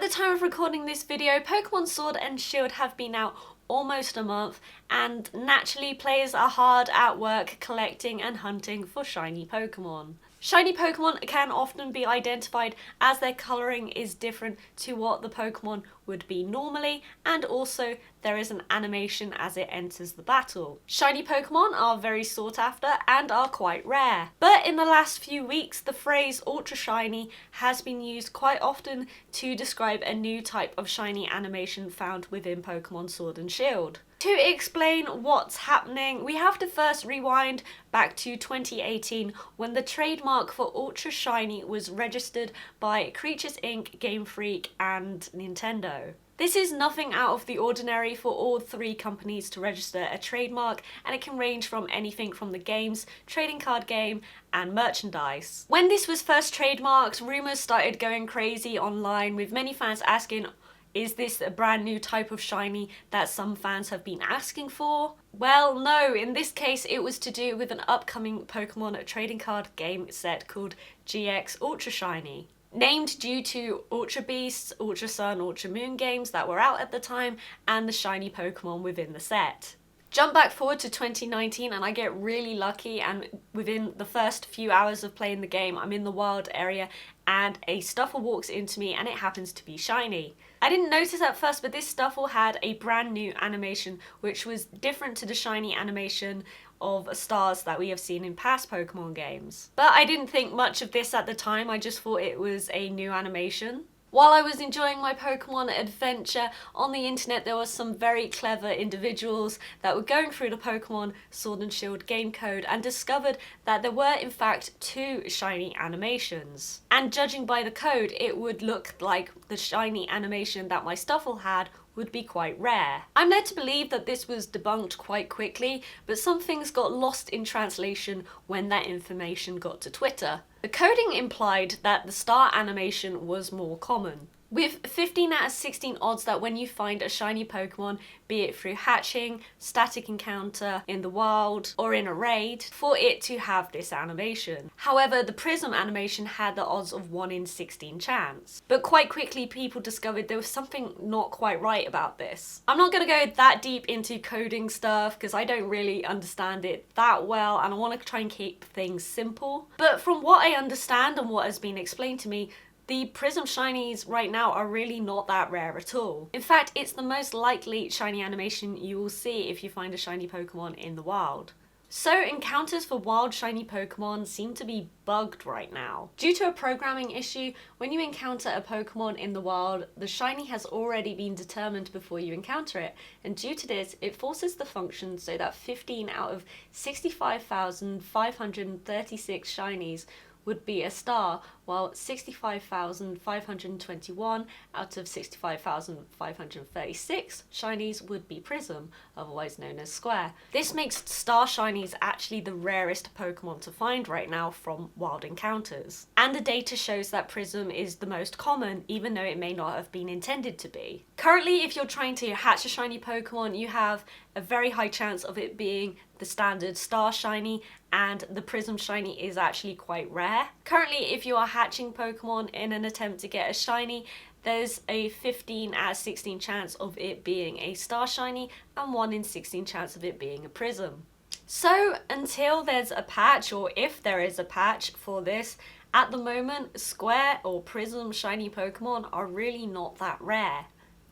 the time of recording this video, Pokemon Sword and Shield have been out almost a month, and naturally players are hard at work collecting and hunting for shiny Pokemon. Shiny Pokemon can often be identified as their colouring is different to what the Pokemon would be normally, and also there is an animation as it enters the battle. Shiny Pokemon are very sought after and are quite rare. But in the last few weeks, the phrase Ultra Shiny has been used quite often to describe a new type of shiny animation found within Pokemon Sword and Shield. To explain what's happening, we have to first rewind back to 2018 when the trademark for Ultra Shiny was registered by Creatures Inc., Game Freak and Nintendo. This is nothing out of the ordinary for all three companies to register a trademark, and it can range from anything from the games, trading card game, and merchandise. When this was first trademarked, rumours started going crazy online, with many fans asking, is this a brand new type of shiny that some fans have been asking for? Well, no, in this case it was to do with an upcoming Pokemon trading card game set called GX Ultra Shiny. Named due to Ultra Beasts, Ultra Sun, Ultra Moon games that were out at the time, and the shiny Pokemon within the set. Jump back forward to 2019 and I get really lucky, and within the first few hours of playing the game I'm in the wild area and a Stuffle walks into me and it happens to be shiny. I didn't notice at first, but this Stuffle had a brand new animation which was different to the shiny animation of stars that we have seen in past Pokemon games. But I didn't think much of this at the time, I just thought it was a new animation. While I was enjoying my Pokemon adventure on the internet, there were some very clever individuals that were going through the Pokemon Sword and Shield game code and discovered that there were in fact two shiny animations. And judging by the code, it would look like the shiny animation that my Stuffle had would be quite rare. I'm led to believe that this was debunked quite quickly, but some things got lost in translation when that information got to Twitter. The coding implied that the star animation was more common, with 15 out of 16 odds that when you find a shiny Pokemon, be it through hatching, static encounter in the wild, or in a raid, for it to have this animation. However, the Prism animation had the odds of 1 in 16 chance. But quite quickly people discovered there was something not quite right about this. I'm not going to go that deep into coding stuff because I don't really understand it that well and I want to try and keep things simple. But from what I understand and what has been explained to me, the Prism shinies right now are really not that rare at all. In fact, it's the most likely shiny animation you will see if you find a shiny Pokemon in the wild. So encounters for wild shiny Pokemon seem to be bugged right now. Due to a programming issue, when you encounter a Pokemon in the wild, the shiny has already been determined before you encounter it, and due to this, it forces the function so that 15 out of 65,536 shinies would be a star, while 65,521 out of 65,536 shinies would be Prism, otherwise known as Square. This makes star shinies actually the rarest Pokemon to find right now from wild encounters. And the data shows that Prism is the most common, even though it may not have been intended to be. Currently, if you're trying to hatch a shiny Pokemon, you have a very high chance of it being the standard star shiny, and the Prism shiny is actually quite rare. Currently, if you are hatching Pokemon in an attempt to get a shiny, there's a 15 out of 16 chance of it being a star shiny and 1 in 16 chance of it being a Prism. So until there's a patch, or if there is a patch for this, at the moment Square or Prism shiny Pokemon are really not that rare.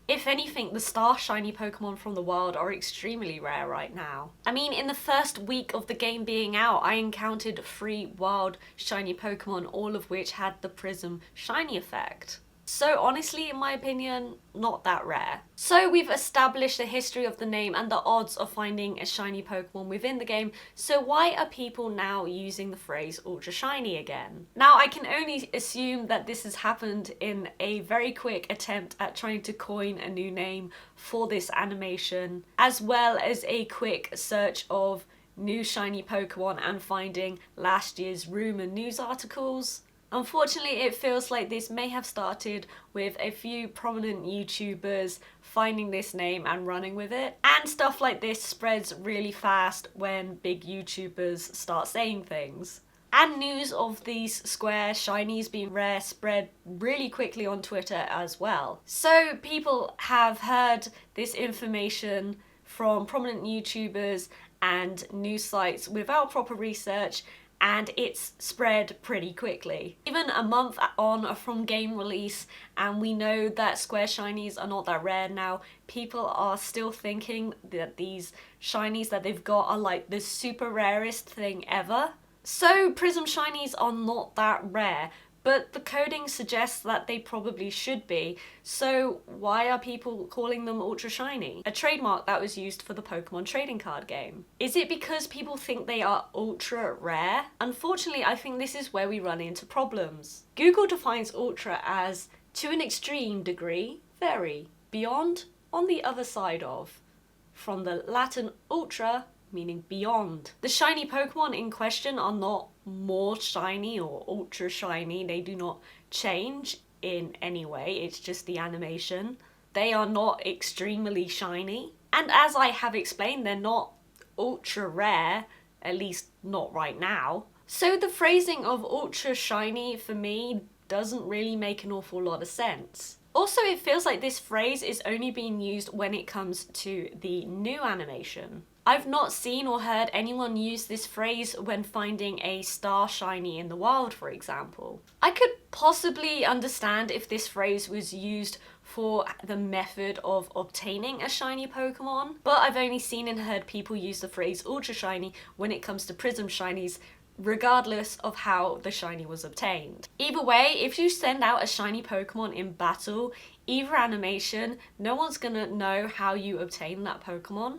If anything, the star shiny Pokemon from the wild are extremely rare right now. I mean, in the first week of the game being out, I encountered 3 wild shiny Pokemon, all of which had the Prism shiny effect. So honestly, in my opinion, not that rare. So we've established the history of the name and the odds of finding a shiny Pokemon within the game, so why are people now using the phrase Ultra Shiny again? Now I can only assume that this has happened in a very quick attempt at trying to coin a new name for this animation, as well as a quick search of new shiny Pokemon and finding last year's rumor news articles. Unfortunately, it feels like this may have started with a few prominent YouTubers finding this name and running with it. And stuff like this spreads really fast when big YouTubers start saying things. And news of these square shinies being rare spread really quickly on Twitter as well. So people have heard this information from prominent YouTubers and news sites without proper research, and it's spread pretty quickly. Even a month on from game release, and we know that square shinies are not that rare now, people are still thinking that these shinies that they've got are like the super rarest thing ever. So Prism shinies are not that rare, but the coding suggests that they probably should be. So why are people calling them ultra shiny? A trademark that was used for the Pokemon trading card game. Is it because people think they are ultra rare? Unfortunately, I think this is where we run into problems. Google defines ultra as to an extreme degree, very, beyond, on the other side of. From the Latin ultra, meaning beyond. The shiny Pokemon in question are not more shiny or ultra shiny. They do not change in any way. It's just the animation. They are not extremely shiny. And as I have explained, they're not ultra rare, at least not right now. So the phrasing of ultra shiny for me doesn't really make an awful lot of sense. Also, it feels like this phrase is only being used when it comes to the new animation. I've not seen or heard anyone use this phrase when finding a star shiny in the wild, for example. I could possibly understand if this phrase was used for the method of obtaining a shiny Pokemon, but I've only seen and heard people use the phrase ultra shiny when it comes to Prism shinies, regardless of how the shiny was obtained. Either way, if you send out a shiny Pokemon in battle, either animation, no one's gonna know how you obtain that Pokemon.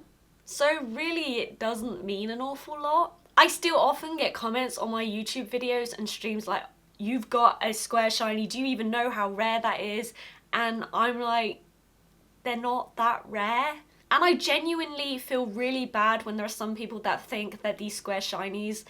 So really, it doesn't mean an awful lot. I still often get comments on my YouTube videos and streams like, you've got a square shiny, do you even know how rare that is? And I'm like, they're not that rare. And I genuinely feel really bad when there are some people that think that these square shinies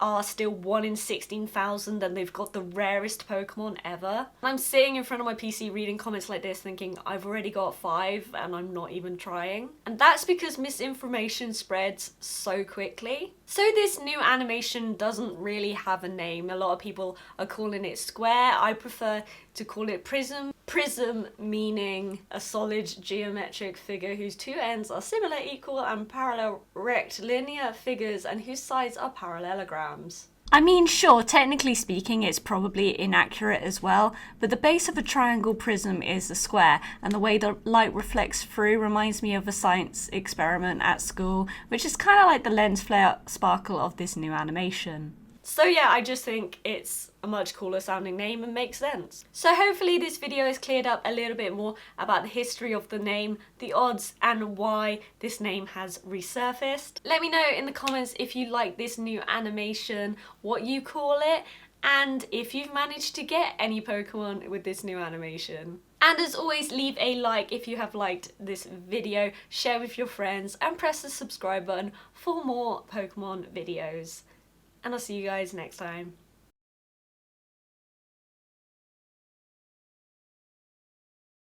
are still 1 in 16,000 and they've got the rarest Pokemon ever. I'm sitting in front of my PC reading comments like this thinking I've already got 5 and I'm not even trying. And that's because misinformation spreads so quickly. So this new animation doesn't really have a name. A lot of people are calling it Square. I prefer to call it Prism. Prism meaning a solid geometric figure whose two ends are similar, equal and parallel rectilinear figures and whose sides are parallelograms. I mean, sure, technically speaking, it's probably inaccurate as well, but the base of a triangle prism is a square, and the way the light reflects through reminds me of a science experiment at school, which is kind of like the lens flare sparkle of this new animation. So yeah, I just think it's a much cooler sounding name and makes sense. So hopefully this video has cleared up a little bit more about the history of the name, the odds, and why this name has resurfaced. Let me know in the comments if you like this new animation, what you call it, and if you've managed to get any Pokemon with this new animation. And as always, leave a like if you have liked this video, share with your friends, and press the subscribe button for more Pokemon videos. And I'll see you guys next time.